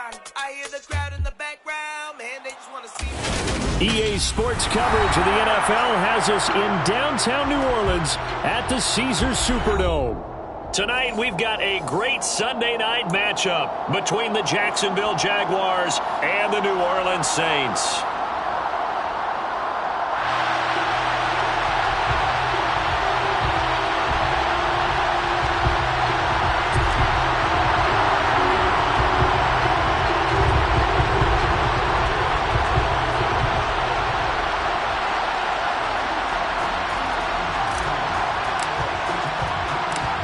I hear the crowd in the background, man, they just want to see me. EA Sports coverage of the NFL has us in downtown New Orleans at the Caesars Superdome. Tonight, we've got a great Sunday night matchup between the Jacksonville Jaguars and the New Orleans Saints.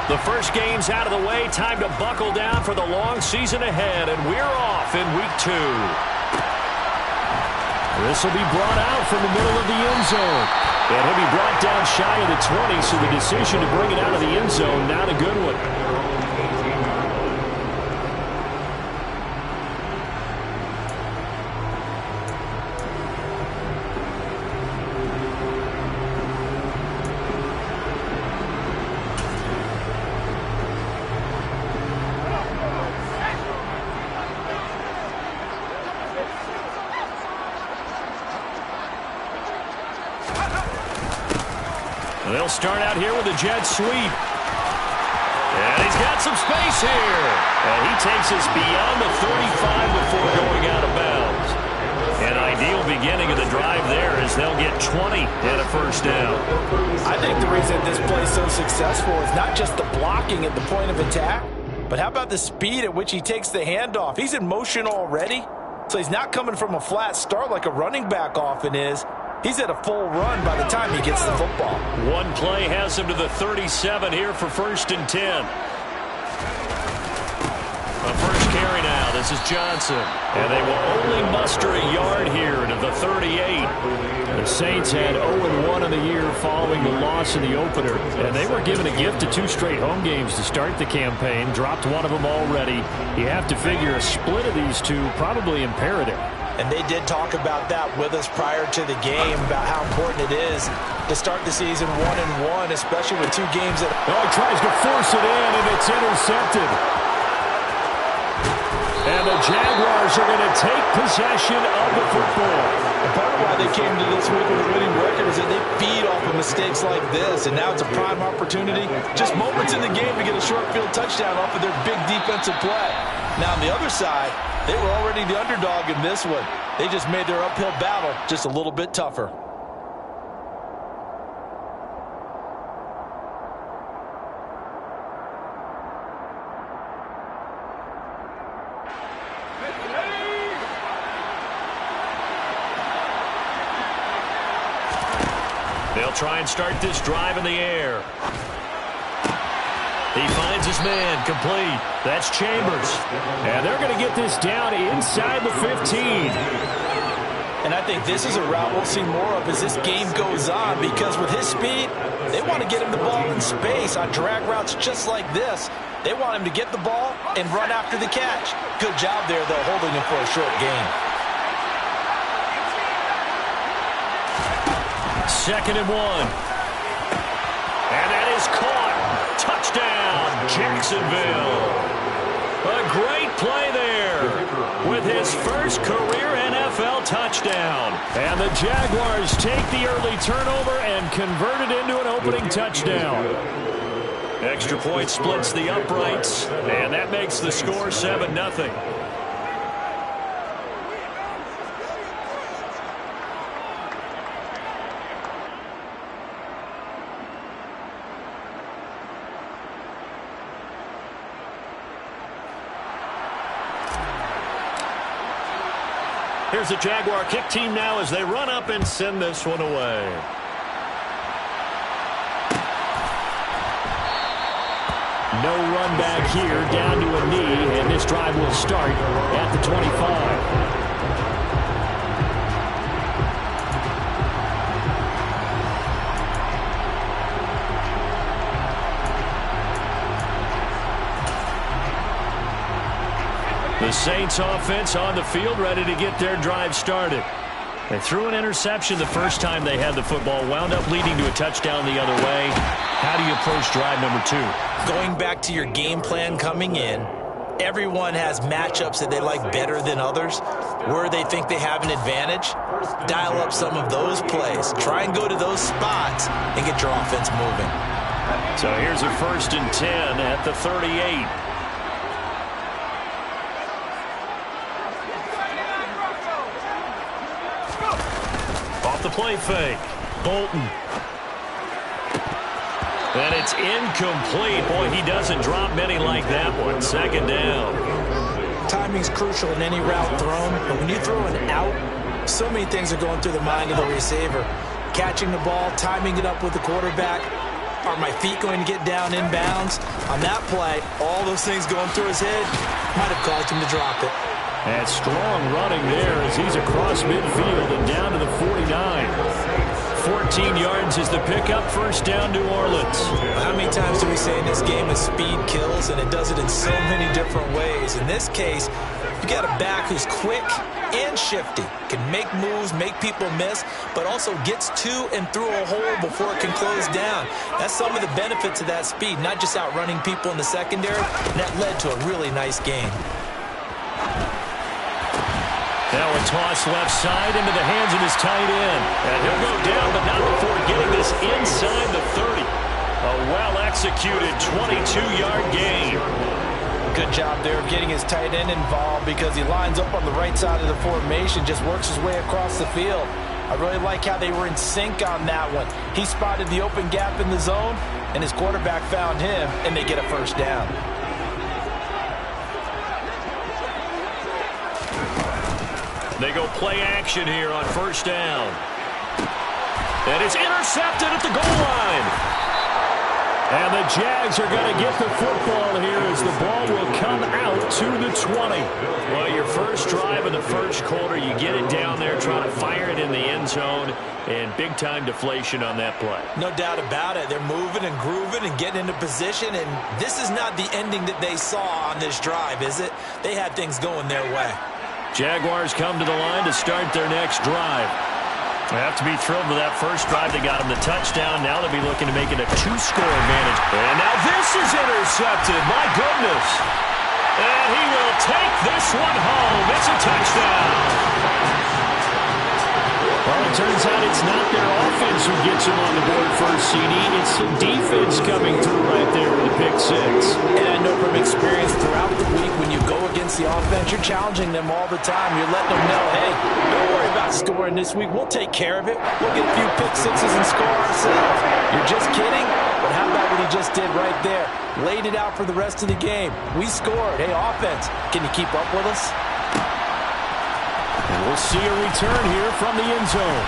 The first game's out of the way. Time to buckle down for the long season ahead, and we're off in week 2. This will be brought out from the middle of the end zone. And he'll be brought down shy of the 20, so the decision to bring it out of the end zone, not a good one. They'll start out here with a jet sweep. And he's got some space here. And he takes us beyond the 35 before going out of bounds. An ideal beginning of the drive there as they'll get 20 and a first down. I think the reason this play is so successful is not just the blocking at the point of attack, but how about the speed at which he takes the handoff? He's in motion already, so he's not coming from a flat start like a running back often is. He's at a full run by the time he gets the football. One play has him to the 37 here for 1st and 10. A first carry now. This is Johnson. And they will only muster a yard here to the 38. The Saints had 0-1 in the year following the loss in the opener. And they were given a gift of 2 straight home games to start the campaign. Dropped one of them already. You have to figure a split of these two probably imperative. And they did talk about that with us prior to the game, about how important it is to start the season 1-1, especially with 2 games that... Oh, he tries to force it in, and it's intercepted. And the Jaguars are going to take possession of the football. And part of why they came to this week with a winning record is that they feed off of mistakes like this, and now it's a prime opportunity, just moments in the game to get a short field touchdown off of their big defensive play. Now, on the other side, they were already the underdog in this one. They just made their uphill battle just a little bit tougher. They'll try and start this drive in the air. He finds his man, complete. That's Chambers. And they're going to get this down inside the 15. And I think this is a route we'll see more of as this game goes on, because with his speed, they want to get him the ball in space on drag routes just like this. They want him to get the ball and run after the catch. Good job there, though, holding him for a short gain. 2nd and 1. And that is caught. Touchdown, Jacksonville. A great play there with his first career NFL touchdown. And the Jaguars take the early turnover and convert it into an opening touchdown. Extra point splits the uprights, and that makes the score 7-0. Here's the Jaguar kick team now as they run up and send this one away. No run back here, down to a knee, and this drive will start at the 25. The Saints offense on the field, ready to get their drive started. They threw an interception the first time they had the football, wound up leading to a touchdown the other way. How do you approach drive number 2? Going back to your game plan coming in, Everyone has matchups that they like better than others, where they think they have an advantage. Dial up some of those plays. Try and go to those spots and get your offense moving. So here's a 1st and 10 at the 38. Off the play fake. Bolton. And it's incomplete. Boy, he doesn't drop many like that one. 2nd down. Timing's crucial in any route thrown, but when you throw an out, so many things are going through the mind of the receiver. Catching the ball, timing it up with the quarterback. Are my feet going to get down in bounds? On that play, all those things going through his head might have caused him to drop it. And strong running there as he's across midfield and down to the 49. 14 yards is the pickup. 1st down, New Orleans. How many times do we say in this game that speed kills, and it does it in so many different ways? In this case, you got a back who's quick and shifty, can make moves, make people miss, but also gets to and through a hole before it can close down. That's some of the benefits of that speed, not just outrunning people in the secondary, and that led to a really nice game. Now a toss left side into the hands of his tight end. And he'll go down, but not before getting this inside the 30. A well-executed 22-yard gain. Good job there of getting his tight end involved because he lines up on the right side of the formation, just works his way across the field. I really like how they were in sync on that one. He spotted the open gap in the zone, and his quarterback found him, and they get a 1st down. They go play action here on 1st down. And it's intercepted at the goal line. And the Jags are going to get the football here as the ball will come out to the 20. Well, your first drive of the 1st quarter, you get it down there, trying to fire it in the end zone, and big-time deflation on that play. No doubt about it. They're moving and grooving and getting into position, and this is not the ending that they saw on this drive, is it? They had things going their way. Jaguars come to the line to start their next drive. They have to be thrilled with that first drive. They got him the touchdown. Now they'll be looking to make it a 2-score advantage. And now this is intercepted. My goodness. And he will take this one home. It's a touchdown. Well, it turns out it's not their offense who gets him on the board first, CD. It's the defense coming through right there with a pick 6. And I know from experience throughout the week, when you go against the offense, you're challenging them all the time. You're letting them know, hey, don't worry about scoring this week. We'll take care of it. We'll get a few pick 6s and score ourselves. You're just kidding? But how about what he just did right there? Laid it out for the rest of the game. We scored. Hey, offense, can you keep up with us? And we'll see a return here from the end zone.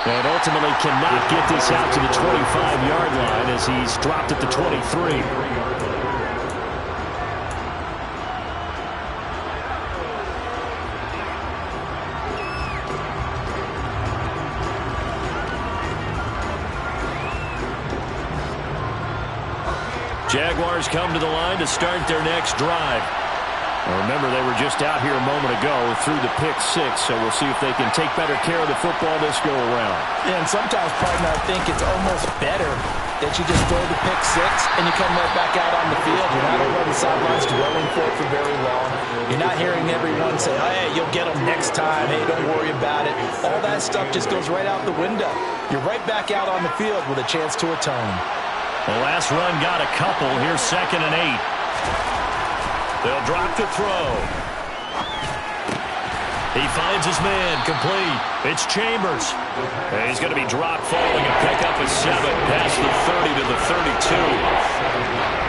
And ultimately cannot get this out to the 25-yard line as he's dropped at the 23. Jaguars come to the line to start their next drive. Well, remember, they were just out here a moment ago through the pick 6, so we'll see if they can take better care of the football this go around. Yeah, and sometimes, partner, I think it's almost better that you just throw the pick 6 and you come right back out on the field. You're not over on the sidelines dwelling for it for very long. You're not hearing everyone say, hey, you'll get them next time. Hey, don't worry about it. All that stuff just goes right out the window. You're right back out on the field with a chance to atone. The last run got a couple. Here's 2nd and 8. They'll drop the throw. He finds his man, complete. It's Chambers. And he's going to be dropped following a pickup of 7 past the 30 to the 32.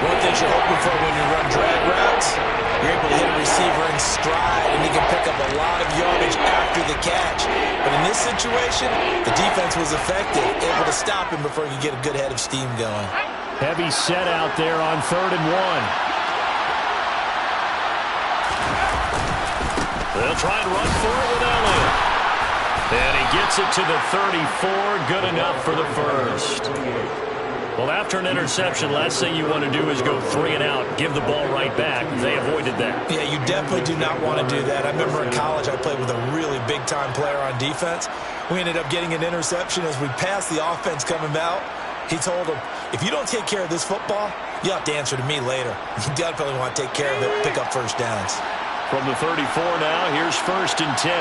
One thing you're hoping for when you run drag routes, you're able to hit a receiver in stride, and he can pick up a lot of yardage after the catch. But in this situation, the defense was effective, able to stop him before he could get a good head of steam going. Heavy set out there on 3rd and 1. They'll try and run for it with Elliott. And he gets it to the 34. Good enough for the first. Well, after an interception, last thing you want to do is go 3 and out, give the ball right back. They avoided that. Yeah, you definitely do not want to do that. I remember in college I played with a really big-time player on defense. We ended up getting an interception as we passed the offense coming out. He told him, if you don't take care of this football, You'll have to answer to me later. You definitely want to take care of it, pick up first downs. From the 34 now, here's 1st and 10.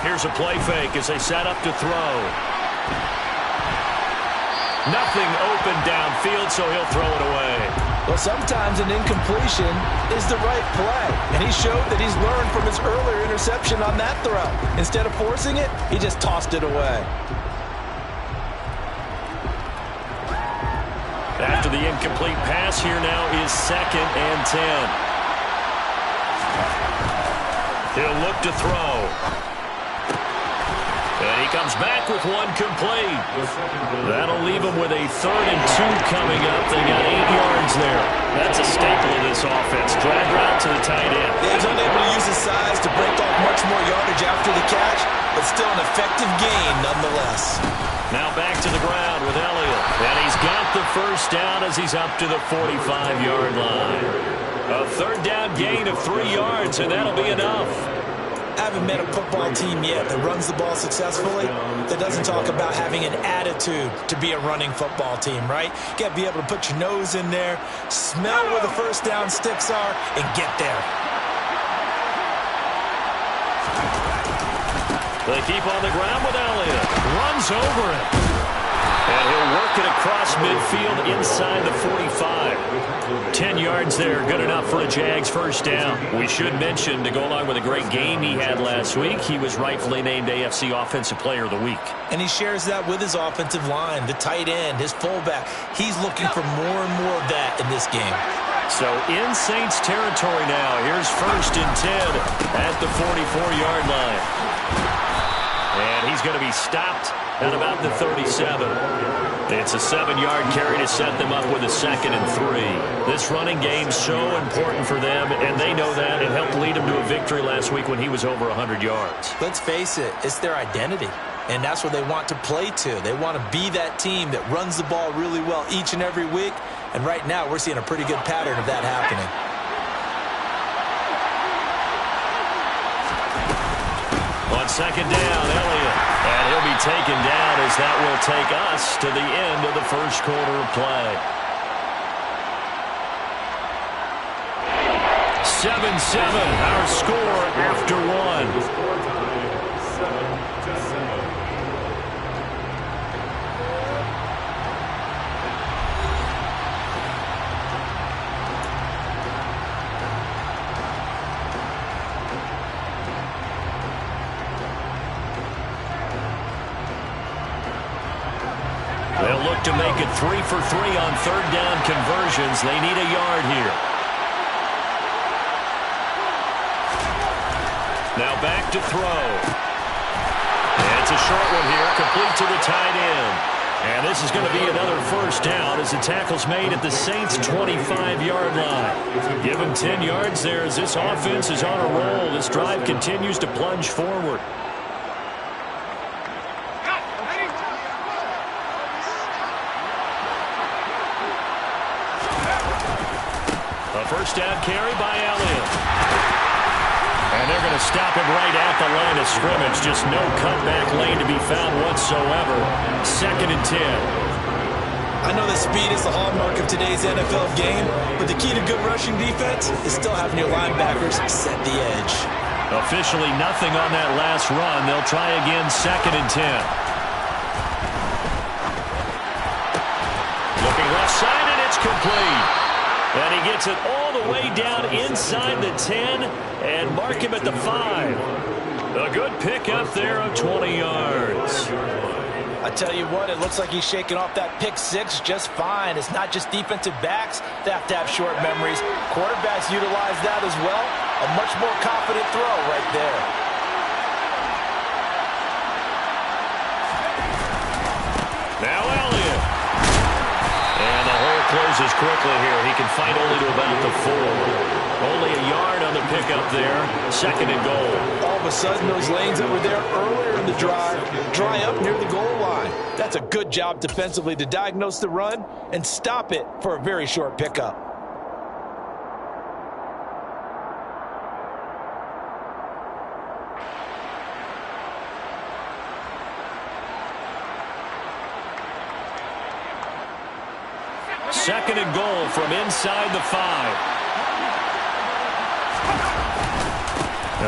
Here's a play fake as they set up to throw. Nothing open downfield, so he'll throw it away. Well, sometimes an incompletion is the right play, and he showed that he's learned from his earlier interception on that throw. Instead of forcing it, he just tossed it away. After the incomplete pass, here now is 2nd and 10. He'll look to throw. And he comes back with one complete. That'll leave him with a 3rd and 2 coming up. They got 8 yards there. That's a staple of this offense. Drag route to the tight end. Yeah, he's unable to use his size to break off much more yardage after the catch, but still an effective gain nonetheless. Now back to the ground with Elliott. And he's got the first down as he's up to the 45-yard line. A 3rd down gain of 3 yards, and that'll be enough. I haven't met a football team yet that runs the ball successfully that doesn't talk about having an attitude to be a running football team, right? You got to be able to put your nose in there, smell where the first down sticks are, and get there. They keep on the ground with Elliott. Runs over it. And he'll work it across midfield inside the 45. 10 yards there, good enough for a Jags first down. We should mention, to go along with a great game he had last week, he was rightfully named AFC Offensive Player of the Week. And he shares that with his offensive line, the tight end, his fullback. He's looking for more and more of that in this game. So in Saints territory now, here's 1st and 10 at the 44-yard line. And he's going to be stopped at about the 37. It's a 7-yard carry to set them up with a 2nd and 3. This running game's so important for them, and they know that. It helped lead them to a victory last week when he was over 100 yards. Let's face it, it's their identity, and that's what they want to play to. They want to be that team that runs the ball really well each and every week, and right now we're seeing a pretty good pattern of that happening. On 2nd down, Elliott. And he'll be taken down as that will take us to the end of the first quarter of play. 7-7, our score after one. They'll look to make it 3 for 3 on 3rd down conversions. They need a yard here. Now back to throw. And it's a short one here, complete to the tight end. And this is going to be another first down as the tackle's made at the Saints' 25-yard line. Give them 10 yards there as this offense is on a roll. This drive continues to plunge forward. First down carry by Elliott. And they're going to stop him right at the line of scrimmage. Just no cutback lane to be found whatsoever. 2nd and 10. I know that speed is the hallmark of today's NFL game, but the key to good rushing defense is still having your linebackers set the edge. Officially nothing on that last run. They'll try again 2nd and 10. Looking left side, and it's complete. And he gets it all the way down inside the 10 and mark him at the 5. A good pickup there of 20 yards. I tell you what, it looks like he's shaking off that pick 6 just fine. It's not just defensive backs that have to have short memories. Quarterbacks utilize that as well. A much more confident throw right there. Now Elliott. And the hole closes quickly here. He can fight only to about the 4. Only a yard on the pickup there. 2nd and goal. All of a sudden, those lanes that were there earlier in the drive dry up near the goal line. That's a good job defensively to diagnose the run and stop it for a very short pickup. Second and goal from inside the 5.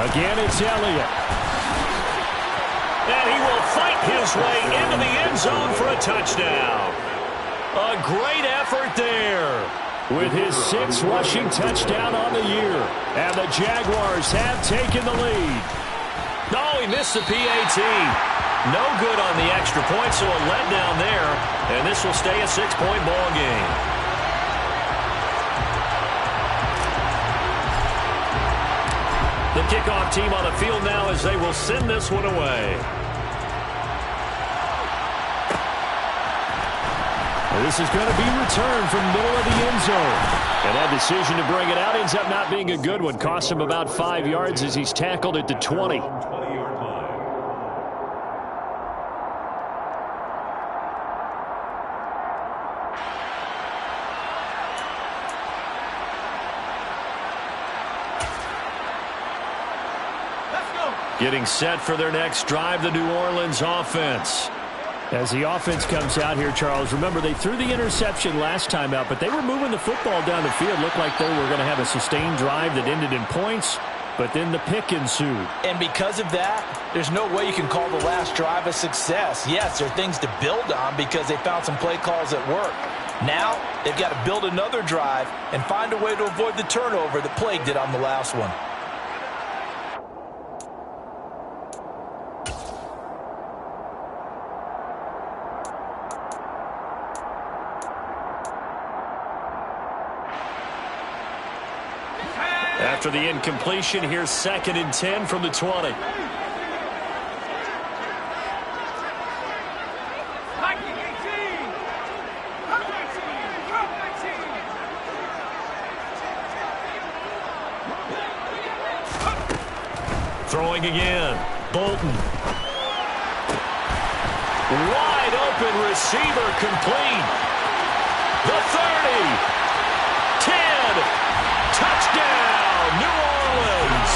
Again, it's Elliott. And he will fight his way into the end zone for a touchdown. A great effort there with his 6th rushing touchdown on the year. And the Jaguars have taken the lead. No, he missed the PAT. No good on the extra point, so a letdown there. And this will stay a 6-point ball game. The kickoff team on the field now as they will send this one away. This is going to be returned from the middle of the end zone. And that decision to bring it out ends up not being a good one. Costs him about 5 yards as he's tackled at the 20. Getting set for their next drive, the New Orleans offense. As the offense comes out here, Charles, remember they threw the interception last time out, but they were moving the football down the field. Looked like they were going to have a sustained drive that ended in points, but then the pick ensued. And because of that, there's no way you can call the last drive a success. Yes, there are things to build on because they found some play calls that work. Now, they've got to build another drive and find a way to avoid the turnover that plagued it on the last one. After the incompletion, here's 2nd and 10 from the 20. Throwing again. Bolton. Wide open receiver complete. The 30. 10. Touchdown, New Orleans.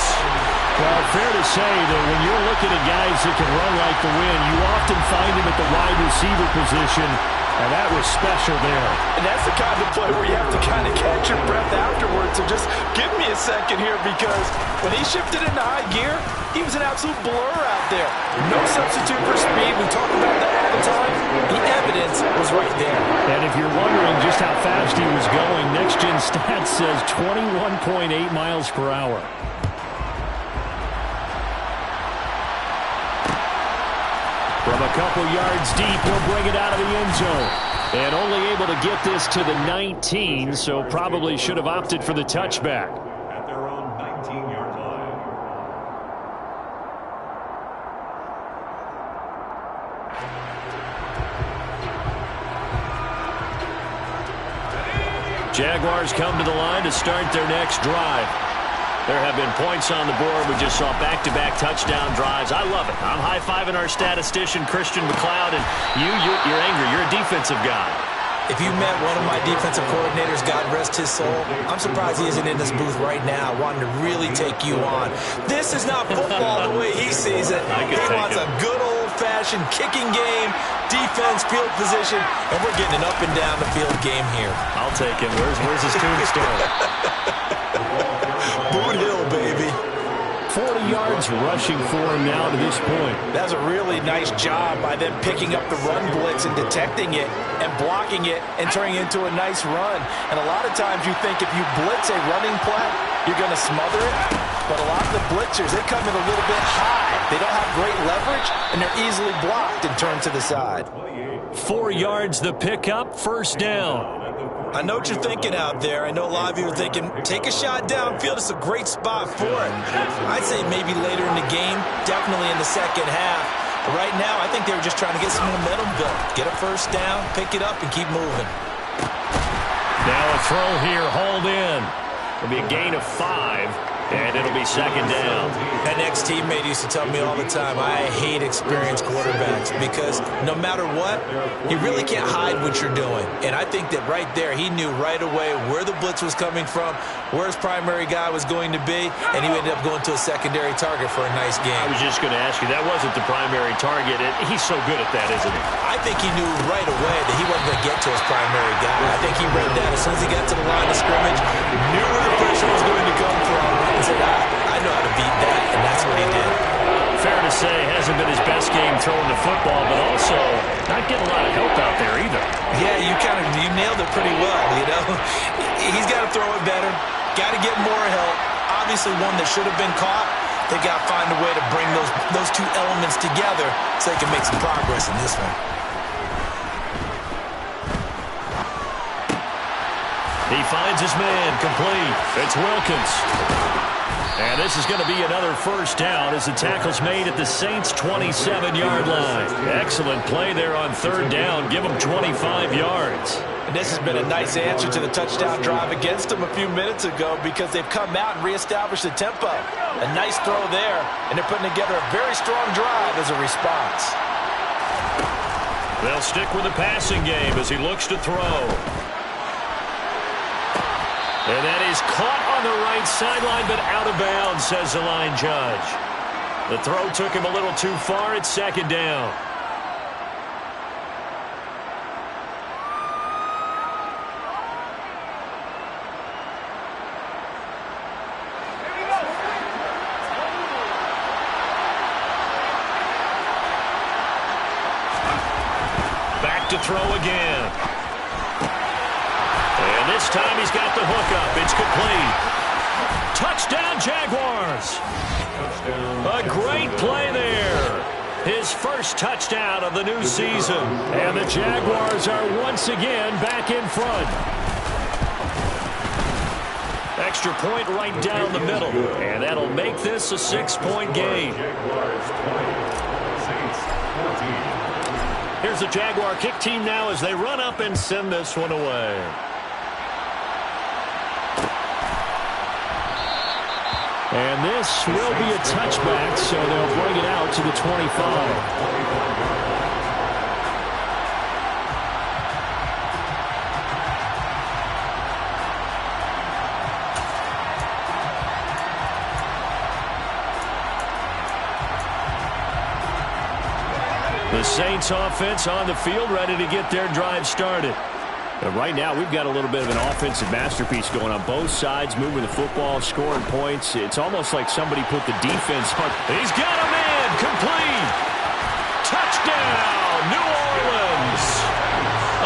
Well, fair to say that when you're looking at guys that can run like the wind, you often find them at the wide receiver position, and that was special there. And that's the kind of play where you have to kind of catch your breath afterwards. So just give me a second here, because when he shifted into high gear, he was an absolute blur out there. No substitute for speed. We talk about that all the time. The evidence was right there. And if you're wondering just how fast he was going, Next Gen Stats says 21.8 miles per hour. From a couple yards deep, he'll bring it out of the end zone. And only able to get this to the 19, so probably should have opted for the touchback. At their own 19-yard line. Jaguars come to the line to start their next drive. There have been points on the board. We just saw back-to-back touchdown drives. I love it. I'm high-fiving our statistician, Christian McLeod, and you're angry. You're a defensive guy. If you met one of my defensive coordinators, God rest his soul, I'm surprised he isn't in this booth right now wanting to really take you on. This is not football the way he sees it. He wants a good old-fashioned kicking game, defense, field position, and we're getting an up-and-down the field game here. I'll take him. Where's his tombstone? Boot Hill, baby. 40 yards rushing for him now to this point. That's a really nice job by them picking up the run blitz and detecting it and blocking it and turning it into a nice run. And a lot of times you think if you blitz a running play, you're going to smother it. But a lot of the blitzers, they come in a little bit high. They don't have great leverage, and they're easily blocked and turned to the side. 4 yards the pickup, first down. I know what you're thinking out there. I know a lot of you are thinking, take a shot downfield. It's a great spot for it. I'd say maybe later in the game, definitely in the second half. But right now, I think they were just trying to get some momentum built. Get a first down, pick it up, and keep moving. Now a throw here, hauled in. It'll be a gain of 5. And it'll be second down. An ex-teammate used to tell me all the time, I hate experienced quarterbacks because no matter what, you really can't hide what you're doing. And I think that right there, he knew right away where the blitz was coming from, where his primary guy was going to be, and he ended up going to a secondary target for a nice game. I was just going to ask you, that wasn't the primary target. He's so good at that, isn't he? I think he knew right away that he wasn't going to get to his primary guy. I think he read that as soon as he got to the line of scrimmage, knew where the pressure was going to come from, and said, I know how to beat that, and that's what he did. Fair to say, hasn't been his best game throwing the football, but also not getting a lot of help out there either. Yeah, you nailed it pretty well, you know. He's got to throw it better, got to get more help. Obviously one that should have been caught. They got to find a way to bring those two elements together so they can make some progress in this one. He finds his man, complete. It's Wilkins. And this is going to be another first down as the tackle's made at the Saints' 27-yard line. Excellent play there on third down. Give them 25 yards. And this has been a nice answer to the touchdown drive against them a few minutes ago because they've come out and reestablished the tempo. A nice throw there, and they're putting together a very strong drive as a response. They'll stick with the passing game as he looks to throw. And that is caught on the right sideline, but out of bounds, says the line judge. The throw took him a little too far. It's second down. Back to throw again. And this time he's got the hookup. It's complete. Touchdown, Jaguars. A great play there. His first touchdown of the new season. And the Jaguars are once again back in front. Extra point right down the middle. And that'll make this a 6-point game. Here's the Jaguar kick team now as they run up and send this one away. And this will be a touchback, so they'll bring it out to the 25. The Saints offense on the field, ready to get their drive started. But right now, we've got a little bit of an offensive masterpiece going on both sides, moving the football, scoring points. It's almost like somebody put the defense on. He's got a man, complete. Touchdown, New Orleans.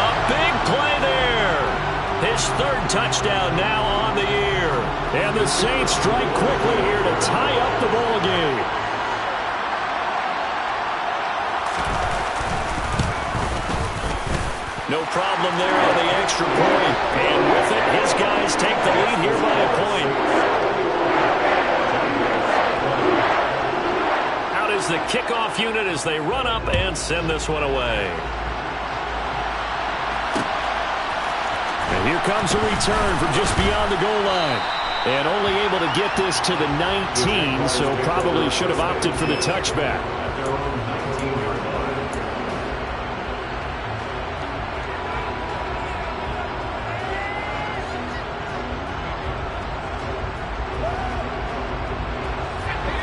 A big play there. His third touchdown now on the year. And the Saints strike quickly here to tie up the ball game. No problem there on the extra point. And with it, his guys take the lead here by a point. Out is the kickoff unit as they run up and send this one away. And here comes a return from just beyond the goal line. And only able to get this to the 19, so probably should have opted for the touchback.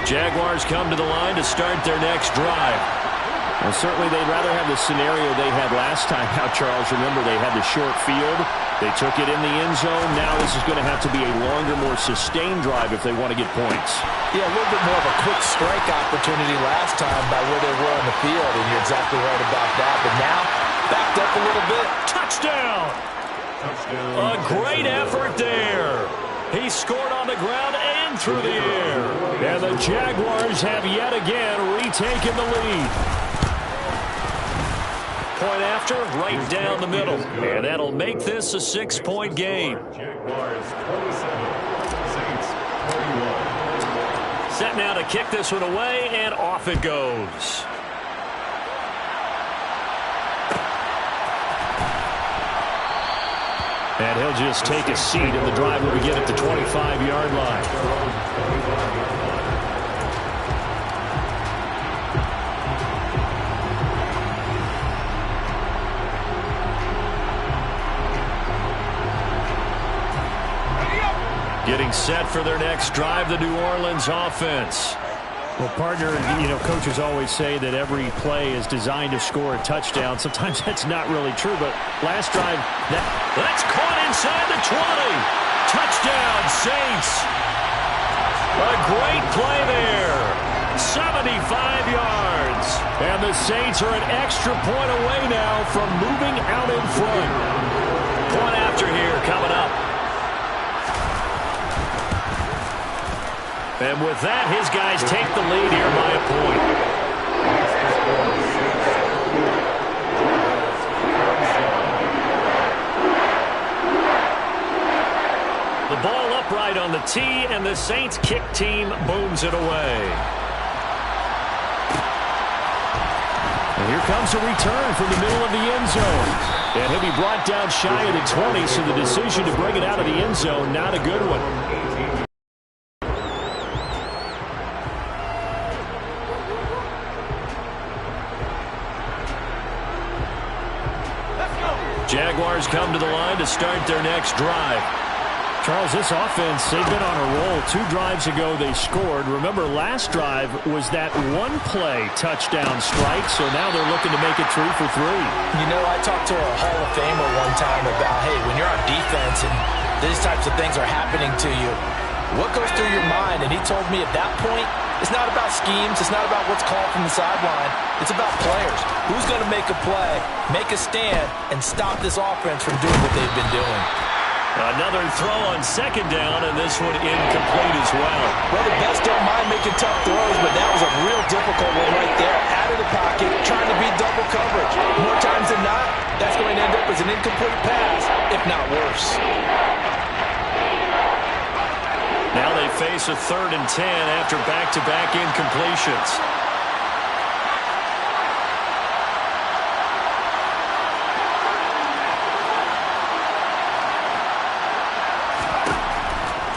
Jaguars come to the line to start their next drive. Well, certainly they'd rather have the scenario they had last time out, Charles. Remember, they had the short field. They took it in the end zone. Now this is going to have to be a longer, more sustained drive if they want to get points. Yeah, a little bit more of a quick strike opportunity last time by where they were on the field, and you're exactly right about that. But now, backed up a little bit. Touchdown! A great effort there. He scored on the ground and through the air. And the Jaguars have yet again retaken the lead. Point after, right down the middle. And that'll make this a 6-point game. Jaguars 27, Saints 41. Set now to kick this one away, and off it goes. And he'll just take a seat, and the drive will begin at the 25-yard line. Getting set for their next drive, the New Orleans offense. Well, partner, coaches always say that every play is designed to score a touchdown. Sometimes that's not really true, but last drive, that's caught inside the 20. Touchdown, Saints. A great play there. 75 yards. And the Saints are an extra point away now from moving out in front. Point after here coming up. And with that, his guys take the lead here by a point. The ball upright on the tee, and the Saints kick team booms it away. And here comes a return from the middle of the end zone. And he'll be brought down shy of the 20, so the decision to bring it out of the end zone, not a good one. Jaguars come to the line to start their next drive. Charles, this offense, they've been on a roll. 2 drives ago, they scored. Remember, last drive was that one-play touchdown strike, so now they're looking to make it 3 for 3. I talked to a Hall of Famer one time about, hey, when you're on defense and these types of things are happening to you, what goes through your mind? And he told me at that point, it's not about schemes. It's not about what's called from the sideline. It's about players. Who's going to make a play, make a stand, and stop this offense from doing what they've been doing? Another throw on second down, and this one incomplete as well. Well, the best don't mind making tough throws, but that was a real difficult one right there. Out of the pocket, trying to beat double coverage. More times than not, that's going to end up as an incomplete pass, if not worse. Now they face a 3rd and 10 after back-to-back incompletions.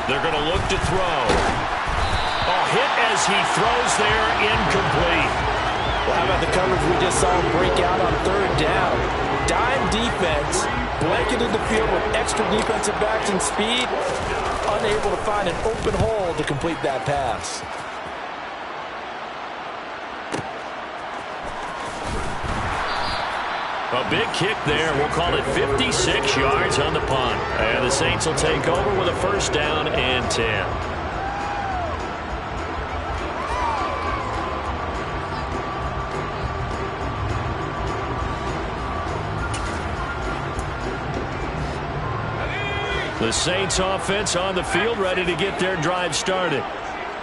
They're going to look to throw. Hit as he throws there, incomplete. Well, how about the coverage we just saw break out on 3rd down? Dime defense, blanketed the field with extra defensive backs and speed, unable to find an open hole to complete that pass. A big kick there. We'll call it 56 yards on the punt. And the Saints will take over with a 1st down and 10. The Saints offense on the field, ready to get their drive started.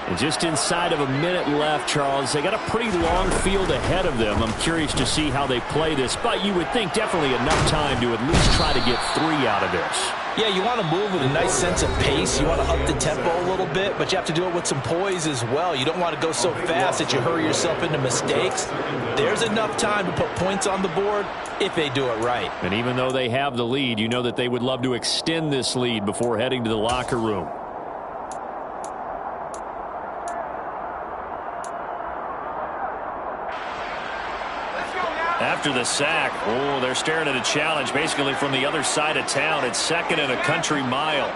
And just inside of a minute left, Charles. They got a pretty long field ahead of them. I'm curious to see how they play this, but you would think definitely enough time to at least try to get 3 out of this. Yeah, you want to move with a nice sense of pace. You want to up the tempo a little bit, but you have to do it with some poise as well. You don't want to go so fast that you hurry yourself into mistakes. There's enough time to put points on the board if they do it right. And even though they have the lead, you know that they would love to extend this lead before heading to the locker room. After the sack, they're staring at a challenge basically from the other side of town. It's 2nd and a country mile.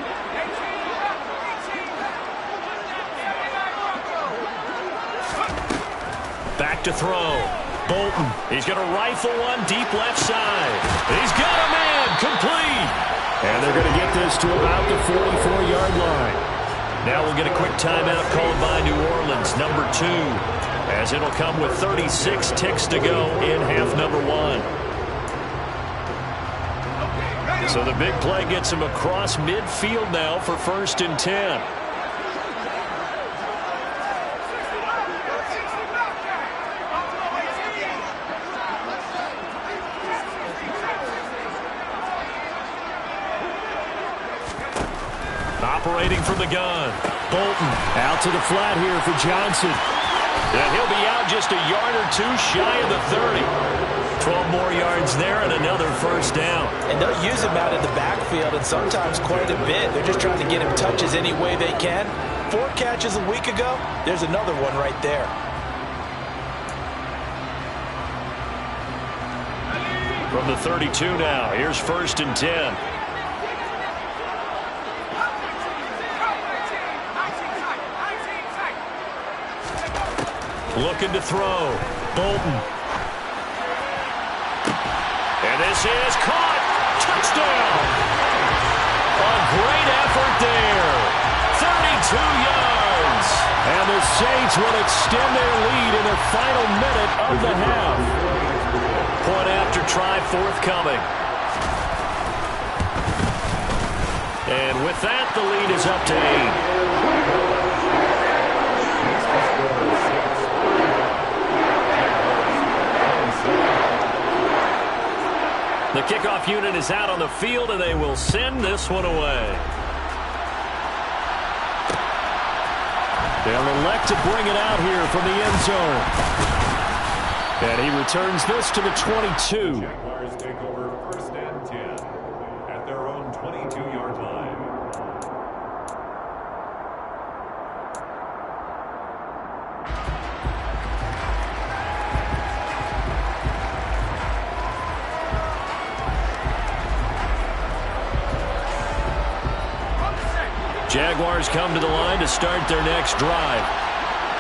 Back to throw. Bolton, he's going to rifle one deep left side. He's got a man, complete. And they're going to get this to about the 44-yard line. Now we'll get a quick timeout called by New Orleans, number 2. As it'll come with 36 ticks to go in half number 1. So the big play gets him across midfield now for 1st and 10. Operating from the gun. Bolton out to the flat here for Johnson. And he'll be out just a yard or two shy of the 30. 12 more yards there and another first down. And they'll use him out in the backfield, and sometimes quite a bit. They're just trying to get him touches any way they can. 4 catches a week ago. There's another one right there. From the 32 now, here's 1st and 10. Looking to throw. Bolton. And this is caught. Touchdown. A great effort there. 32 yards. And the Saints will extend their lead in the final minute of the half. Point after try forthcoming. And with that, the lead is up to 8. The kickoff unit is out on the field, and they will send this one away. They'll elect to bring it out here from the end zone. And he returns this to the 22. Jaguars take over 1st and 10 at their own 22-yard line. Jaguars come to the line to start their next drive.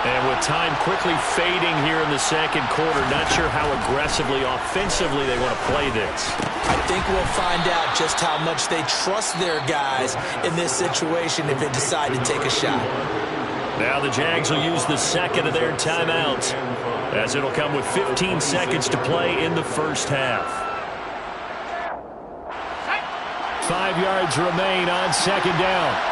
And with time quickly fading here in the second quarter, not sure how aggressively, offensively they want to play this. I think we'll find out just how much they trust their guys in this situation if they decide to take a shot. Now the Jags will use the second of their timeouts, as it'll come with 15 seconds to play in the first half. 5 yards remain on second down.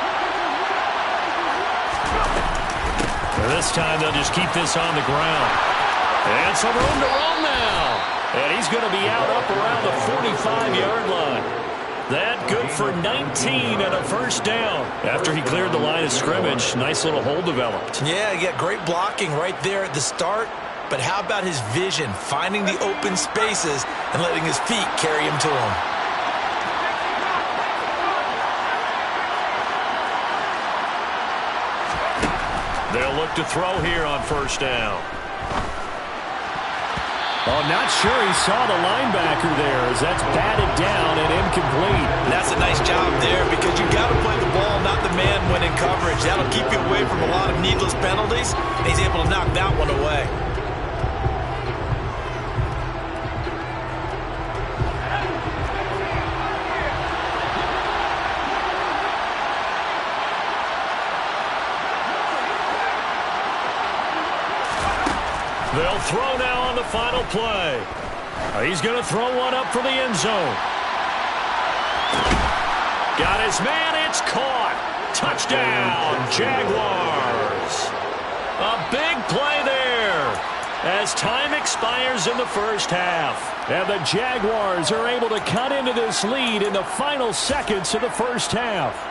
This time they'll just keep this on the ground. And some room to roam now. And he's going to be out up around the 45-yard line. That good for 19 and a first down. After he cleared the line of scrimmage, nice little hole developed. Yeah, great blocking right there at the start. But how about his vision, finding the open spaces and letting his feet carry him to him? They'll look to throw here on first down. Oh, not sure he saw the linebacker there as that's batted down and incomplete. That's a nice job there because you got to play the ball, not the man when in coverage. That'll keep you away from a lot of needless penalties. And he's able to knock that one away. They'll throw now on the final play. He's going to throw one up for the end zone. Got his man. It's caught. Touchdown, Jaguars. A big play there as time expires in the first half. And the Jaguars are able to cut into this lead in the final seconds of the first half.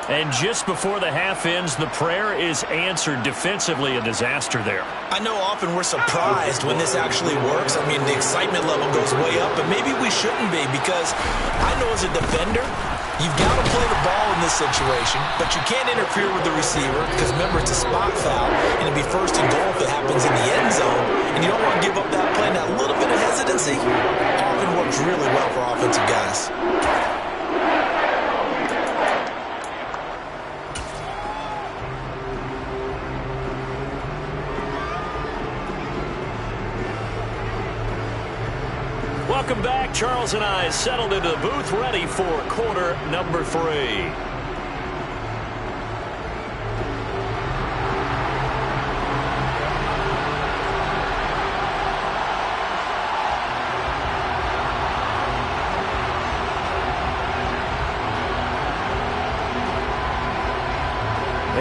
And just before the half ends, the prayer is answered. Defensively, a disaster there. I know often we're surprised when this actually works. I mean, the excitement level goes way up, but maybe we shouldn't be because I know as a defender, you've got to play the ball in this situation, but you can't interfere with the receiver because, remember, it's a spot foul, and it'd be 1st and goal if it happens in the end zone, and you don't want to give up that play. That little bit of hesitancy often works really well for offensive guys. Welcome back. Charles and I settled into the booth ready for quarter number 3.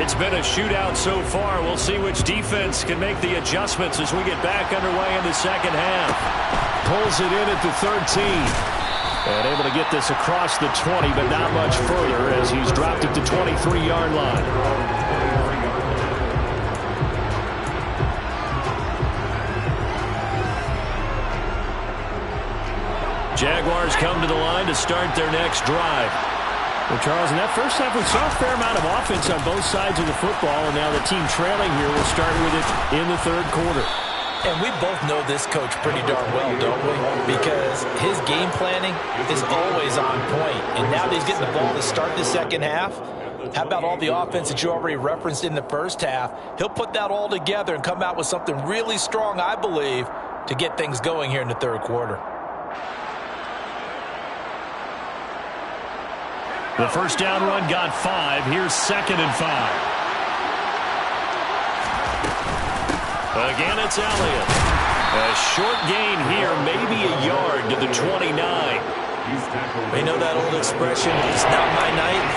It's been a shootout so far. We'll see which defense can make the adjustments as we get back underway in the second half. Pulls it in at the 13. And able to get this across the 20, but not much further as he's dropped it to 23-yard line. Jaguars come to the line to start their next drive. Well, Charles, in that first half, we saw a fair amount of offense on both sides of the football, and now the team trailing here will start with it in the third quarter. And we both know this coach pretty darn well, don't we? Because his game planning is always on point. And now that he's getting the ball to start the second half, how about all the offense that you already referenced in the first half? He'll put that all together and come out with something really strong, I believe, to get things going here in the third quarter. The first down run got 5. Here's 2nd and 5. Again, it's Elliott. A short gain here, maybe a yard to the 29. We know that old expression, it's not my night.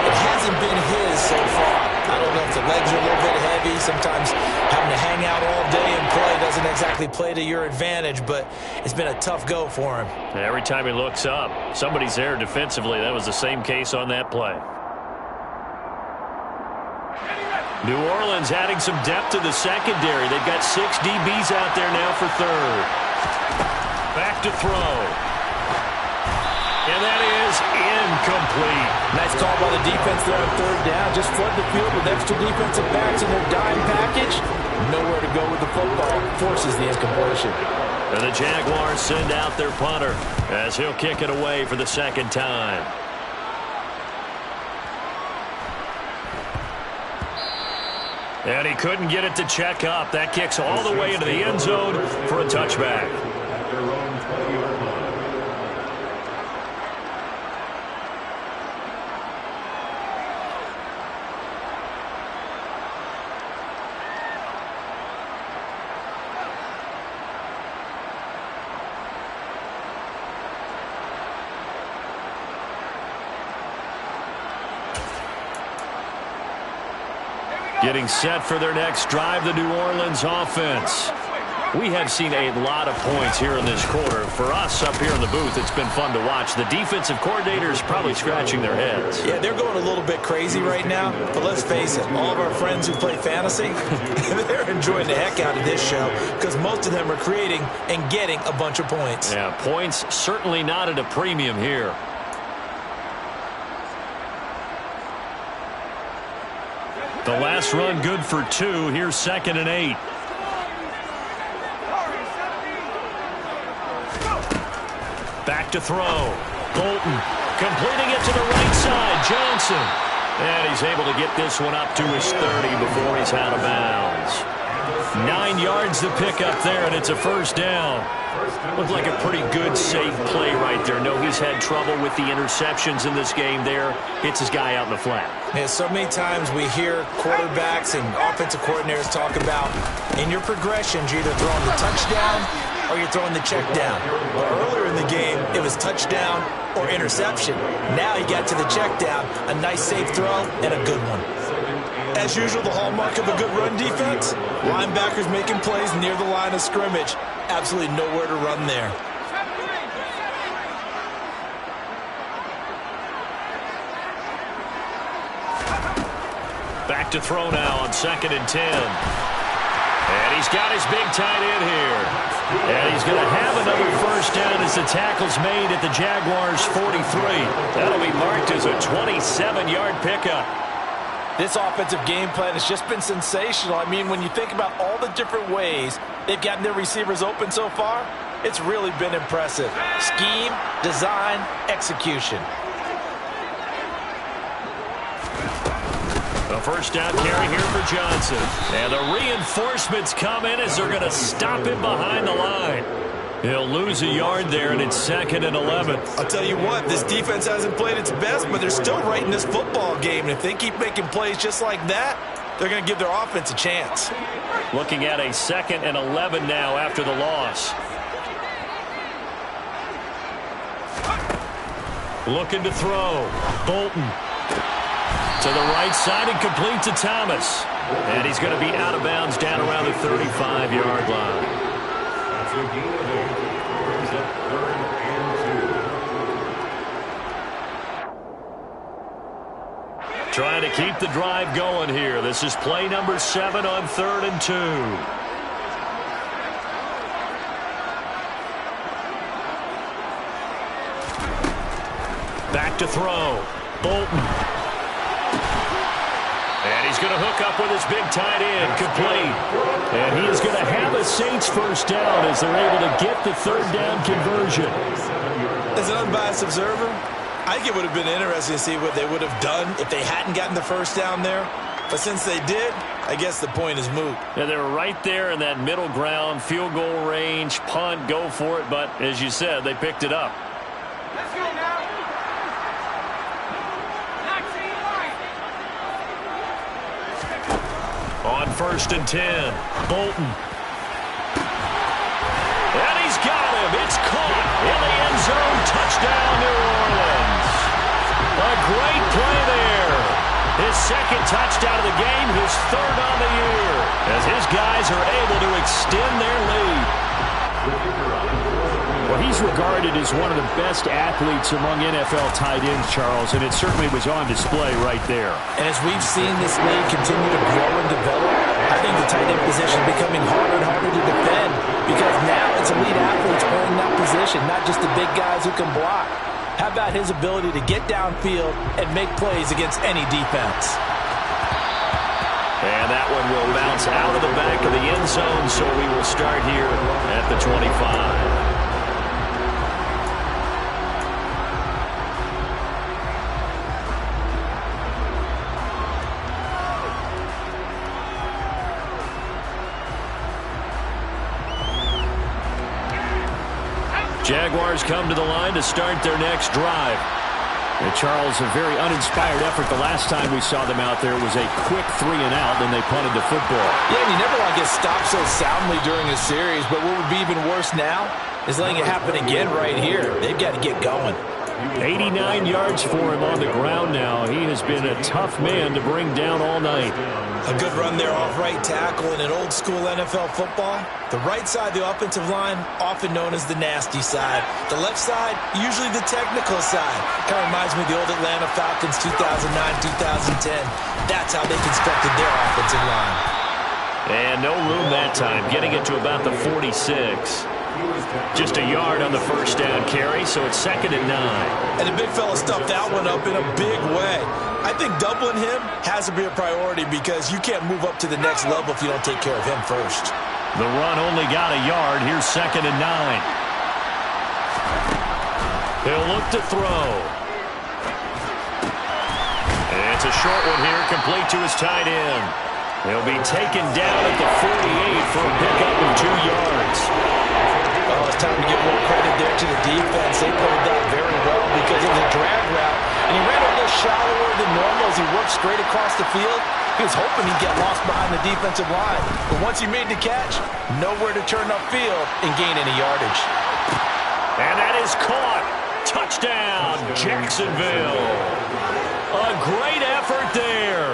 It hasn't been his so far. I don't know if the legs are a little bit heavy. Sometimes having to hang out all day and play doesn't exactly play to your advantage, but it's been a tough go for him. Every time he looks up, somebody's there defensively. That was the same case on that play. New Orleans adding some depth to the secondary. They've got 6 DBs out there now for third. Back to throw. And that is incomplete. Nice call by the defense there on third down. Just flood the field with extra defensive backs in their dime package. Nowhere to go with the football. Forces the incompletion. And the Jaguars send out their punter as he'll kick it away for the second time. And he couldn't get it to check up. That kicks all the way into the end zone for a touchback. Getting set for their next drive, the New Orleans offense. We have seen a lot of points here in this quarter. For us up here in the booth, it's been fun to watch. The defensive coordinators probably scratching their heads. Yeah, they're going a little bit crazy right now. But let's face it, all of our friends who play fantasy, they're enjoying the heck out of this show because most of them are creating and getting a bunch of points. Yeah, points certainly not at a premium here. The last run good for 2. Here's 2nd and 8. Back to throw. Bolton completing it to the right side. Johnson. And he's able to get this one up to his 30 before he's out of bounds. 9 yards to pick up there, and it's a first down. Looked like a pretty good, safe play right there. No, he's had trouble with the interceptions in this game there. Hits his guy out in the flat. Yeah, so many times we hear quarterbacks and offensive coordinators talk about in your progressions, you're either throwing the touchdown or you're throwing the check down. But earlier in the game, it was touchdown or interception. Now he got to the check down, a nice safe throw, and a good one. As usual, the hallmark of a good run defense, linebackers making plays near the line of scrimmage. Absolutely nowhere to run there. Back to throw now on 2nd and 10. And he's got his big tight end here. And he's going to have another first down as the tackle's made at the Jaguars' 43. That'll be marked as a 27-yard pickup. This offensive game plan has just been sensational. I mean, when you think about all the different ways they've gotten their receivers open so far, it's really been impressive. Scheme, design, execution. The first down carry here for Johnson. And the reinforcements come in as they're going to stop him behind the line. He'll lose a yard there, and it's 2nd and 11. I'll tell you what, this defense hasn't played its best, but they're still right in this football game. And if they keep making plays just like that, they're going to give their offense a chance. Looking at a 2nd and 11 now after the loss. Looking to throw. Bolton to the right side and complete to Thomas. And he's going to be out of bounds down around the 35-yard line. Trying to keep the drive going here. This is play number 7 on 3rd and 2. to throw. Bolton. And he's going to hook up with his big tight end, complete. And he is going to have a Saints first down as they're able to get the third down conversion. As an unbiased observer, I think it would have been interesting to see what they would have done if they hadn't gotten the first down there. But since they did, I guess the point is moot. Yeah, they were right there in that middle ground, field goal range, punt, go for it. But as you said, they picked it up. Let's go now. On 1st and 10, Bolton. And he's got him. It's caught in the end zone. Touchdown, New Orleans. A great play there. His second touchdown of the game, his third on the year, as his guys are able to extend their lead. Well, he's regarded as one of the best athletes among NFL tight ends, Charles, and it certainly was on display right there. And as we've seen this league continue to grow and develop, I think the tight end position is becoming harder and harder to defend because now it's elite athletes playing that position, not just the big guys who can block. How about his ability to get downfield and make plays against any defense? And that one will bounce out of the back of the end zone, so we will start here at the 25. Jaguars come to the line to start their next drive. And Charles, a very uninspired effort. The last time we saw them out there was a quick 3-and-out, then they punted the football. Yeah, and you never want to get stopped so soundly during a series, but what would be even worse now is letting it happen again right here. They've got to get going. 89 yards for him on the ground now. He has been a tough man to bring down all night. A good run there off right tackle in an old-school NFL football. The right side, the offensive line, often known as the nasty side. The left side, usually the technical side. Kind of reminds me of the old Atlanta Falcons 2009-2010. That's how they constructed their offensive line. And no room that time, getting it to about the 46. Just a yard on the first down carry, so it's 2nd and 9. And the big fella stuffed that one up in a big way. I think doubling him has to be a priority because you can't move up to the next level if you don't take care of him first. The run only got a yard. Here's 2nd and 9. He'll look to throw. And it's a short one here, complete to his tight end. He'll be taken down at the 48 for a pickup of 2 yards. Oh, it's time to give more credit there to the defense. They played that very well because it was a drag route. And he ran a little shallower than normal as he worked straight across the field. He was hoping he'd get lost behind the defensive line. But once he made the catch, nowhere to turn upfield and gain any yardage. And that is caught. Touchdown, Jacksonville. A great effort there.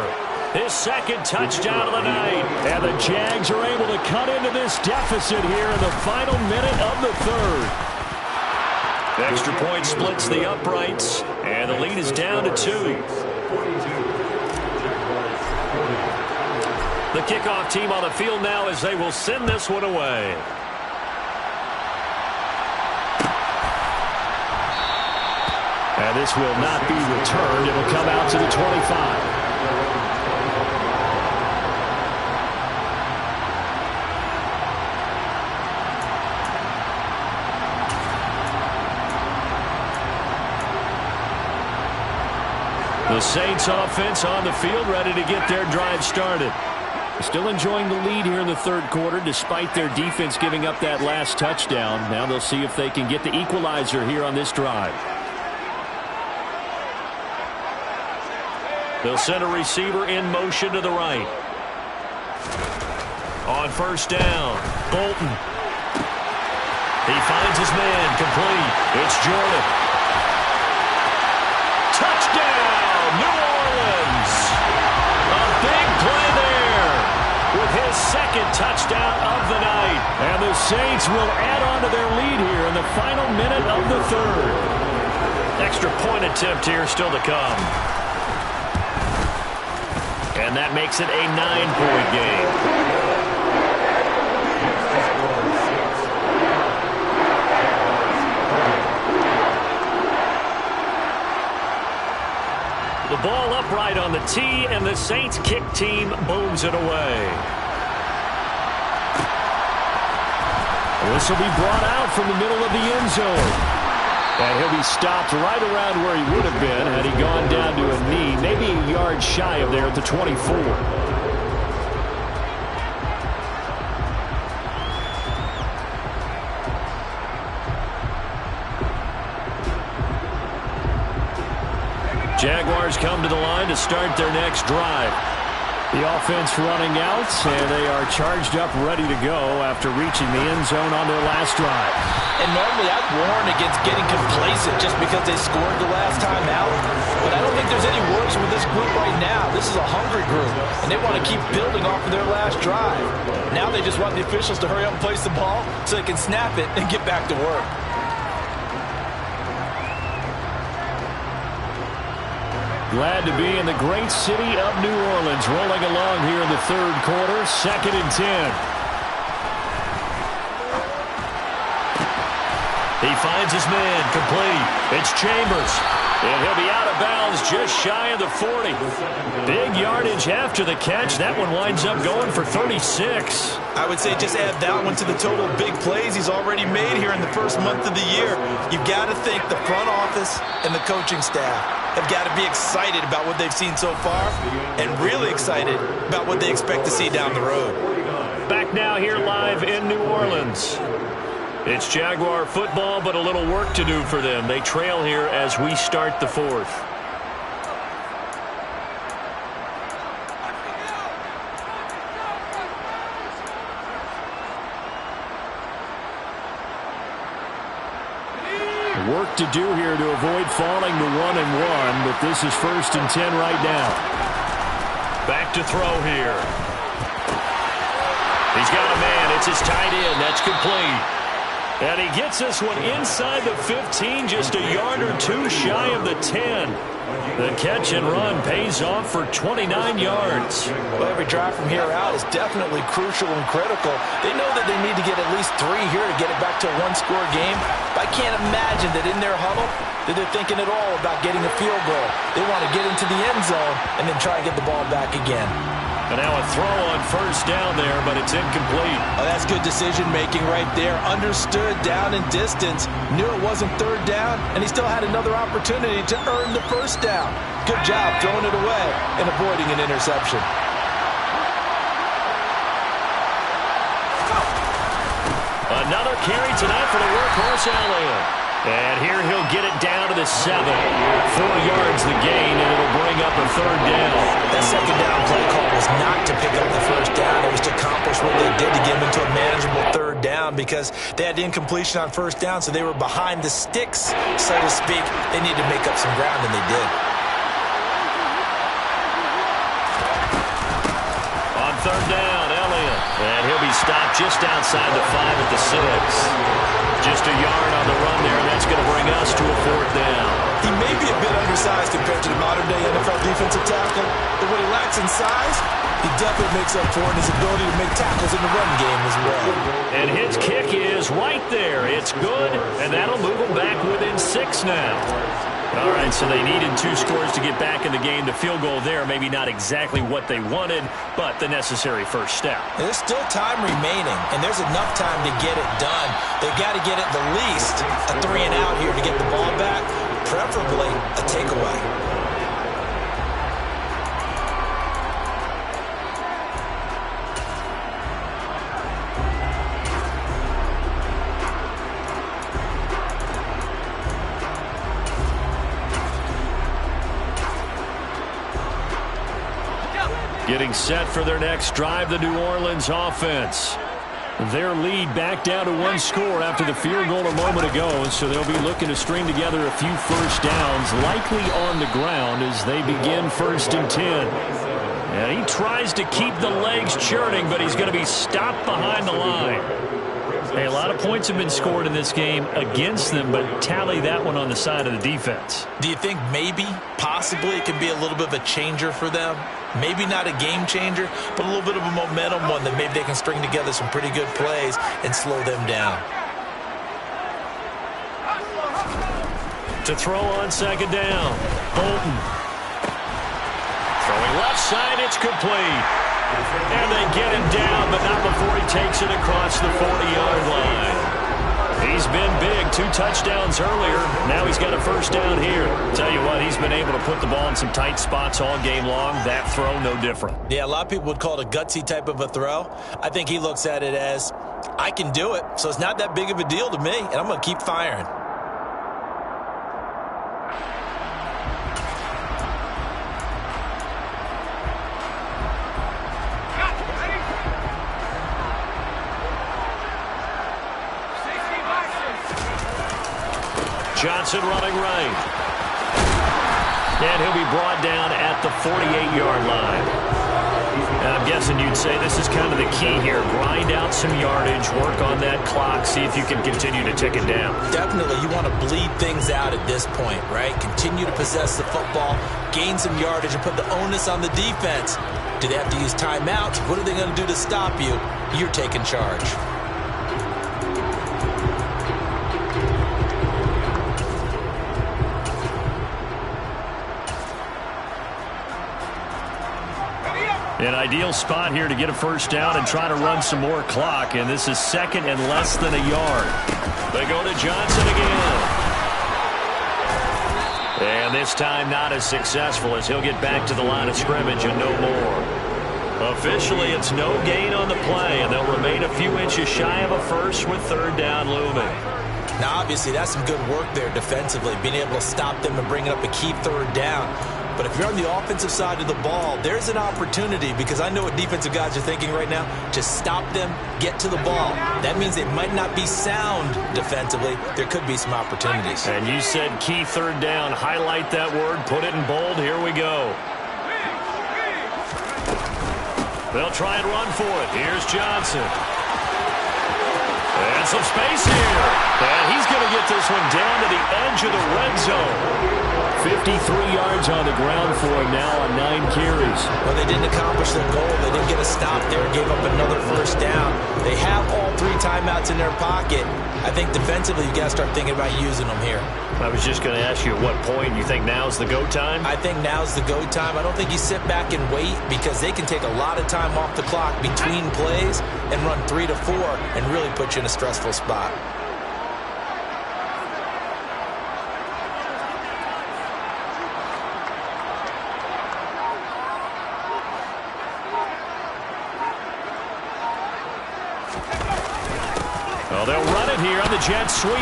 His second touchdown of the night. And the Jags are able to cut into this deficit here in the final minute of the third. Extra point splits the uprights, and the lead is down to 2. The kickoff team on the field now as they will send this one away. And this will not be returned. It will come out to the 25. The Saints offense on the field, ready to get their drive started. Still enjoying the lead here in the third quarter, despite their defense giving up that last touchdown. Now they'll see if they can get the equalizer here on this drive. They'll send a receiver in motion to the right. On first down, Bolton. He finds his man, complete. It's Jordan. Touchdown, New Orleans. A big play there with his second touchdown of the night. And the Saints will add on to their lead here in the final minute of the third. Extra point attempt here still to come. And that makes it a 9-point game. ball upright on the tee, and the Saints kick team booms it away. This will be brought out from the middle of the end zone. And he'll be stopped right around where he would have been had he gone down to a knee, maybe a yard shy of there at the 24. Jaguars come to the line to start their next drive. The offense running out, and they are charged up, ready to go after reaching the end zone on their last drive. And normally I'd warn against getting complacent just because they scored the last time out. But I don't think there's any worse with this group right now. This is a hungry group, and they want to keep building off of their last drive. Now they just want the officials to hurry up and place the ball so they can snap it and get back to work. Glad to be in the great city of New Orleans, rolling along here in the third quarter, 2nd and 10. He finds his man, complete. It's Chambers, and he'll be out of bounds just shy of the 40. Big yardage after the catch. That one winds up going for 36. I would say just add that one to the total of big plays he's already made here in the first month of the year. You've got to think the front office and the coaching staff have got to be excited about what they've seen so far and really excited about what they expect to see down the road. Back now here live in New Orleans. It's Jaguar football, but a little work to do for them. They trail here as we start the fourth. Work to do here to avoid falling to 1-1, but this is 1st and 10 right now. Back to throw here. He's got a man. It's his tight end. That's complete. And he gets this one inside the 15, just a yard or two shy of the 10. The catch and run pays off for 29 yards. Well, every drive from here out is definitely crucial and critical. They know that they need to get at least 3 here to get it back to a one-score game. But I can't imagine that in their huddle that they're thinking at all about getting a field goal. They want to get into the end zone and then try and get the ball back again. And now a throw on 1st down there, but it's incomplete. Oh, that's good decision-making right there. Understood down and distance. Knew it wasn't 3rd down, and he still had another opportunity to earn the 1st down. Good job throwing it away and avoiding an interception. Another carry tonight for the workhorse Elliott. And here he'll get it down to the 7. 4 yards the gain, and it'll bring up a 3rd down. That 2nd down play call was not to pick up the 1st down. It was to accomplish what they did to get them into a manageable 3rd down because they had incompletion on 1st down, so they were behind the sticks, so to speak. They needed to make up some ground, and they did. On 3rd down, Elliott. And he'll be stopped just outside the 5 at the 6. Just a yard on the run there, and that's going to bring us to a 4th down. He may be a bit undersized compared to the modern-day NFL defensive tackle, but what he lacks in size, he definitely makes up for in his ability to make tackles in the run game as well. And his kick is right there. It's good, and that'll move them back within 6 now. All right, so they needed 2 scores to get back in the game. The field goal there, maybe not exactly what they wanted, but the necessary first step. There's still time remaining, and there's enough time to get it done. They've got to get at the least a 3-and-out here to get the ball back, preferably a takeaway. Getting set for their next drive, the New Orleans offense. Their lead back down to 1 score after the field goal a moment ago, and so they'll be looking to string together a few 1st downs, likely on the ground as they begin 1st and 10. And he tries to keep the legs churning, but he's going to be stopped behind the line. Hey, a lot of points have been scored in this game against them, but tally that one on the side of the defense. Do you think maybe, possibly, it could be a little bit of a changer for them? Maybe not a game changer, but a little bit of a momentum one that maybe they can string together some pretty good plays and slow them down. To throw on 2nd down, Bolton. Going left side, it's complete. And they get him down, but not before he takes it across the 40-yard line. He's been big, 2 touchdowns earlier. Now he's got a first down here. Tell you what, he's been able to put the ball in some tight spots all game long. That throw, no different. Yeah, a lot of people would call it a gutsy type of a throw. I think he looks at it as, I can do it, so it's not that big of a deal to me, and I'm going to keep firing. Johnson running right. And he'll be brought down at the 48-yard line. And I'm guessing you'd say this is kind of the key here. Grind out some yardage, work on that clock, see if you can continue to tick it down. Definitely, you want to bleed things out at this point, right? Continue to possess the football, gain some yardage, and put the onus on the defense. Do they have to use timeouts? What are they going to do to stop you? You're taking charge. An ideal spot here to get a first down and try to run some more clock, and this is second and less than a yard. They go to Johnson again. And this time not as successful as he'll get back to the line of scrimmage and no more. Officially, it's no gain on the play, and they'll remain a few inches shy of a first with third down looming. Now, obviously, that's some good work there defensively, being able to stop them and bringing up a key third down. But if you're on the offensive side of the ball, there's an opportunity, because I know what defensive guys are thinking right now. Just stop them, get to the ball. That means it might not be sound defensively. There could be some opportunities. And you said key third down. Highlight that word. Put it in bold. Here we go. They'll try and run for it. Here's Johnson. And some space here. And he's going to get this one down to the edge of the red zone. 53 yards on the ground for him now on 9 carries. Well, they didn't accomplish their goal. They didn't get a stop there, gave up another first down. They have all 3 timeouts in their pocket. I think defensively you've got to start thinking about using them here. I was just going to ask you at what point you think now's the go time? I think now's the go time. I don't think you sit back and wait, because they can take a lot of time off the clock between plays and run 3 to 4 and really put you in a stressful spot. Well, they'll run it here on the jet sweep.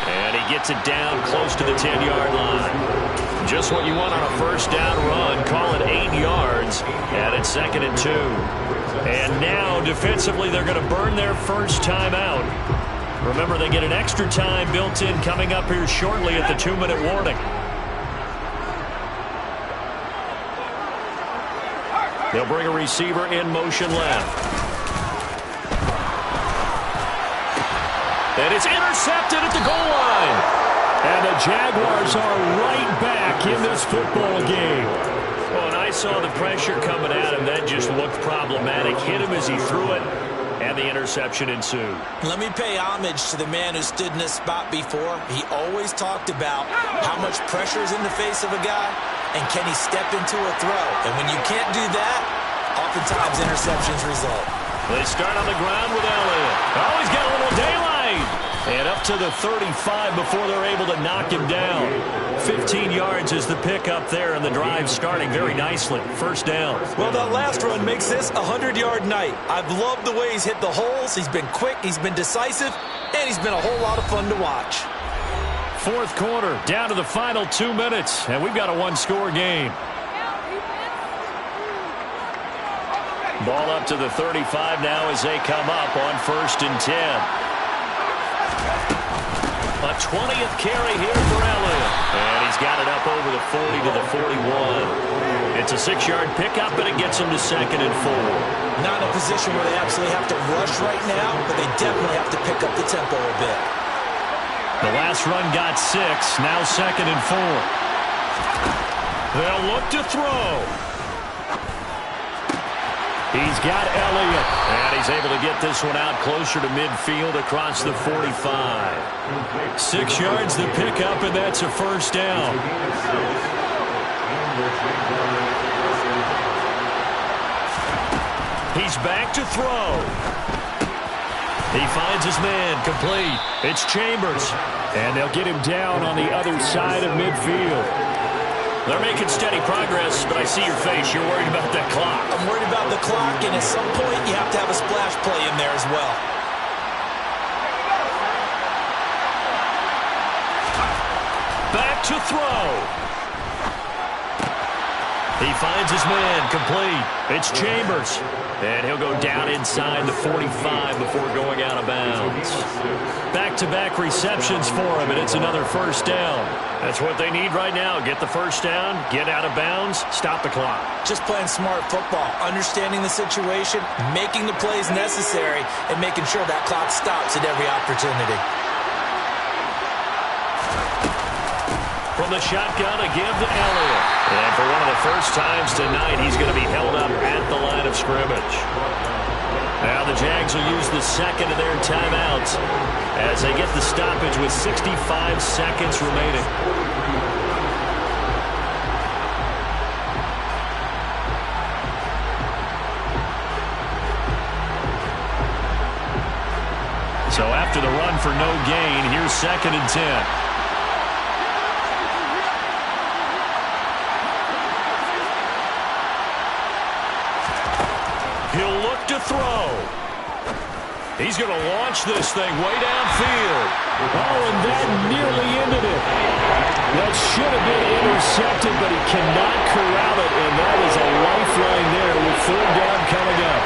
And he gets it down close to the 10-yard line. Just what you want on a first down run. Call it 8 yards. And it's 2nd and 2. And now, defensively, they're going to burn their first time out. Remember, they get an extra time built in coming up here shortly at the 2-minute warning. They'll bring a receiver in motion left. And it's intercepted at the goal line. And the Jaguars are right back in this football game. Well, and I saw the pressure coming at him. That just looked problematic. Hit him as he threw it, and the interception ensued. Let me pay homage to the man who stood in this spot before. He always talked about how much pressure is in the face of a guy, and can he step into a throw. And when you can't do that, oftentimes interceptions result. They start on the ground with Elliott. Oh, he's got a little daylight. And up to the 35 before they're able to knock him down. 15 yards is the pickup there, and the drive starting very nicely. First down. Well, that last run makes this a 100-yard night. I've loved the way he's hit the holes. He's been quick, he's been decisive, and he's been a whole lot of fun to watch. 4th quarter, down to the final 2 minutes, and we've got a 1-score game. Ball up to the 35 now as they come up on 1st and 10. A 20th carry here for Elliott. And he's got it up over the 40 to the 41. It's a 6-yard pickup, and it gets him to 2nd and 4. Not in a position where they absolutely have to rush right now, but they definitely have to pick up the tempo a bit. The last run got 6, now 2nd and 4. They'll look to throw. He's got Elliott, and he's able to get this one out closer to midfield across the 45. 6 yards the pickup, and that's a first down. He's back to throw. He finds his man, complete. It's Chambers. And they'll get him down on the other side of midfield. They're making steady progress, but I see your face. You're worried about that clock. I'm worried about the clock, and at some point, you have to have a splash play in there as well. Back to throw. He finds his man, complete. It's Chambers. And he'll go down inside the 45 before going out of bounds. Back-to-back receptions for him, and it's another first down. That's what they need right now. Get the first down, get out of bounds, stop the clock. Just playing smart football, understanding the situation, making the plays necessary, and making sure that clock stops at every opportunity. From the shotgun, a give to Elliott. And for one of the first times tonight, he's going to be held up at the line of scrimmage. Now the Jags will use the second of their timeouts as they get the stoppage with 65 seconds remaining. So after the run for no gain, here's 2nd and 10. He'll look to throw. He's going to launch this thing way downfield. Oh, and that nearly ended it. That should have been intercepted, but he cannot corral it, and that is a lifeline there with 3rd down coming up.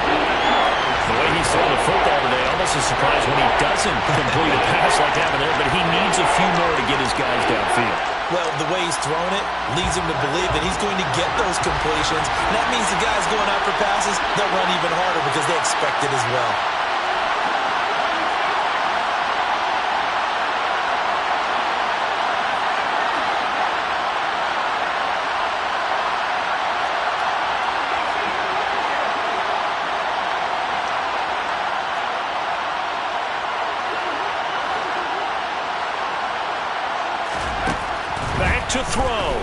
The way he's throwing the football today, almost a surprise when he doesn't complete a pass like that there, but he needs a few more to get his guys downfield. Well, the way he's throwing it leads him to believe that he's going to get those completions. And that means the guys going out for passes, they'll run even harder because they expect it as well. To throw.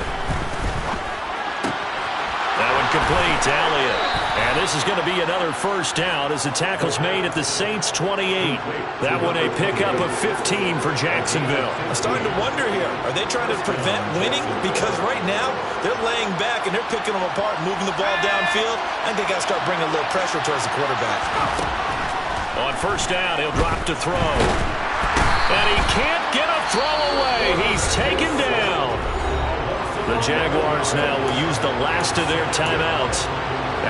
That one complete to Elliott. And this is going to be another first down as the tackle's made at the Saints' 28. That one a pickup of 15 for Jacksonville. I'm starting to wonder here. Are they trying to prevent winning? Because right now, they're laying back and they're picking them apart, moving the ball downfield. I think they got to start bringing a little pressure towards the quarterback. On first down, he'll drop to throw. And he can't get a throw away. He's taken down. The Jaguars now will use the last of their timeouts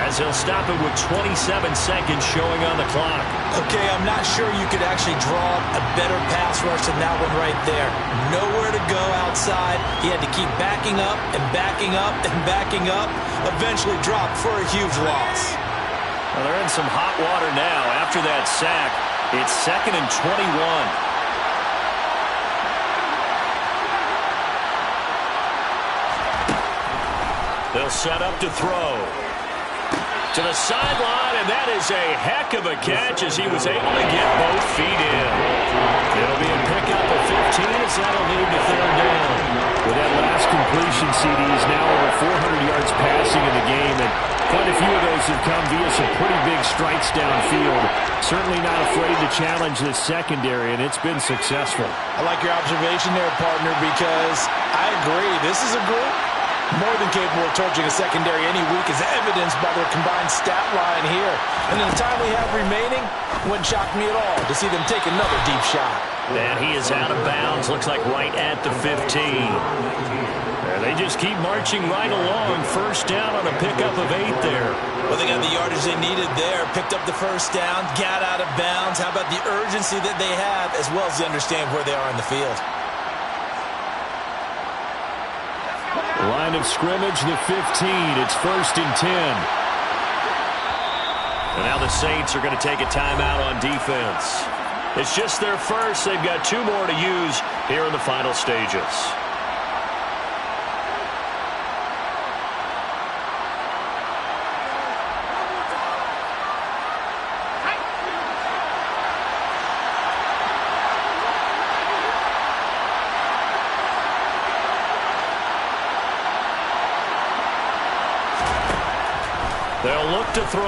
as he'll stop it with 27 seconds showing on the clock. Okay, I'm not sure you could actually draw a better pass rush than that one right there. Nowhere to go outside. He had to keep backing up and backing up and backing up. Eventually dropped for a huge loss. Well, they're in some hot water now. After that sack, it's 2nd and 21. They'll set up to throw. To the sideline, and that is a heck of a catch as he was able to get both feet in. It'll be a pickup of 15 as that'll lead to 3rd down. With that last completion, CD is now over 400 yards passing in the game, and quite a few of those have come via some pretty big strikes downfield. Certainly not afraid to challenge this secondary, and it's been successful. I like your observation there, partner, because I agree. This is a group more than capable of torching a secondary any week, as evidenced by their combined stat line here. And in the time we have remaining, wouldn't shock me at all to see them take another deep shot. And he is out of bounds, looks like right at the 15. And they just keep marching right along. First down on a pickup of 8 there. Well, they got the yardage they needed there, picked up the first down, got out of bounds. How about the urgency that they have, as well as they understand where they are in the field? Line of scrimmage, the 15. It's 1st and 10. And now the Saints are going to take a timeout on defense. It's just their first. They've got 2 more to use here in the final stages. to throw.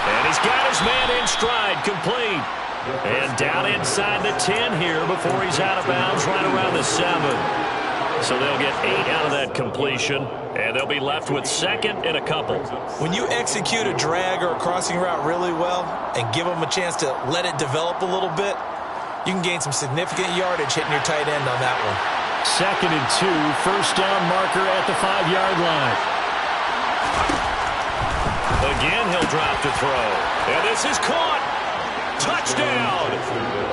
And he's got his man in stride, complete. And down inside the 10 here before he's out of bounds, right around the 7. So they'll get 8 out of that completion, and they'll be left with second and a couple. When you execute a drag or a crossing route really well and give them a chance to let it develop a little bit, you can gain some significant yardage hitting your tight end on that one. 2nd and 2, first down marker at the 5-yard line. Again, he'll drop to throw. And this is caught. Touchdown.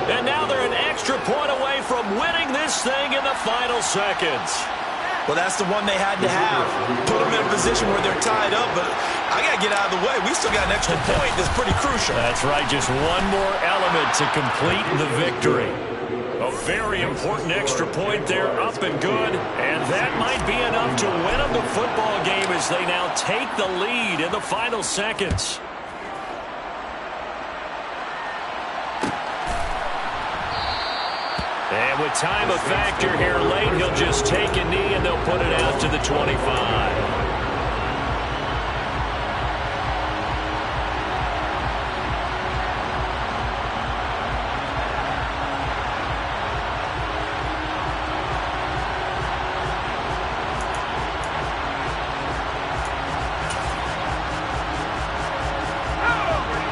And now they're an extra point away from winning this thing in the final seconds. Well, that's the one they had to have. Put them in a position where they're tied up, but I got to get out of the way. We still got an extra point that's pretty crucial. That's right, just one more element to complete the victory. A very important extra point there, up and good. And that might be enough to win them the football game as they now take the lead in the final seconds. And with time a factor here late, he'll just take a knee and they'll put it out to the 25.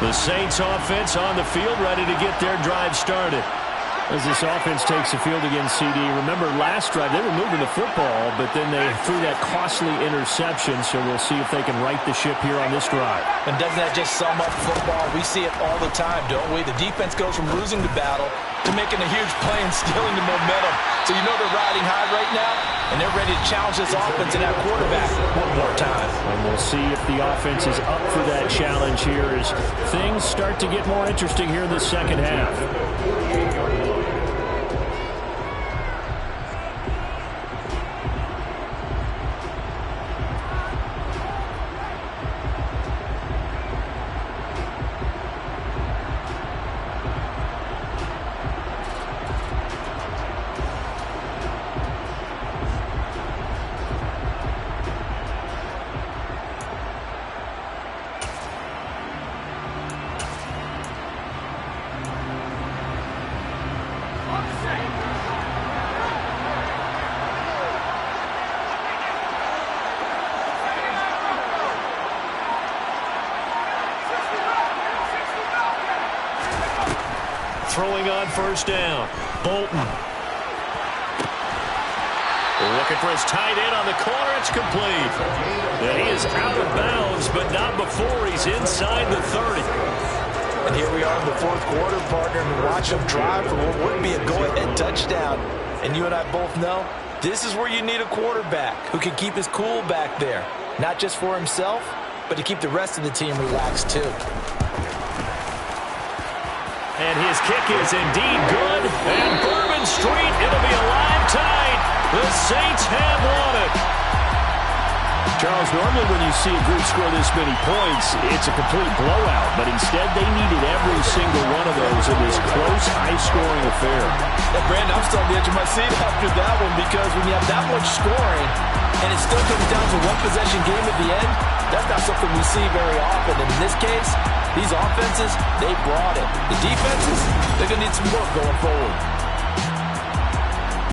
The Saints offense on the field, ready to get their drive started. As this offense takes the field against CD. Remember last drive, they were moving the football, but then they threw that costly interception, so we'll see if they can right the ship here on this drive. And doesn't that just sum up football? We see it all the time, don't we? The defense goes from losing the battle to making a huge play and stealing the momentum. So you know they're riding high right now, and they're ready to challenge this offense and that quarterback one more time. And we'll see if the offense is up for that challenge here as things start to get more interesting here in the second half. Throwing on first down. Bolton. Looking for his tight end on the corner. It's complete. And he is out of bounds, but not before he's inside the 30. And here we are in the fourth quarter, partner, and watch him drive for what would be a go-ahead touchdown. And you and I both know this is where you need a quarterback who can keep his cool back there. Not just for himself, but to keep the rest of the team relaxed too. And his kick is indeed good. And Bourbon Street, it'll be alive tonight. The Saints have won it. Charles, normally when you see a group score this many points, it's a complete blowout. But instead, they needed every single one of those in this close, high-scoring affair. Yeah, Brandon, I'm still on the edge of my seat after that one because when you have that much scoring and it still comes down to one-possession game at the end, that's not something we see very often. And in this case, these offenses, they brought it. The defenses, they're going to need some work going forward.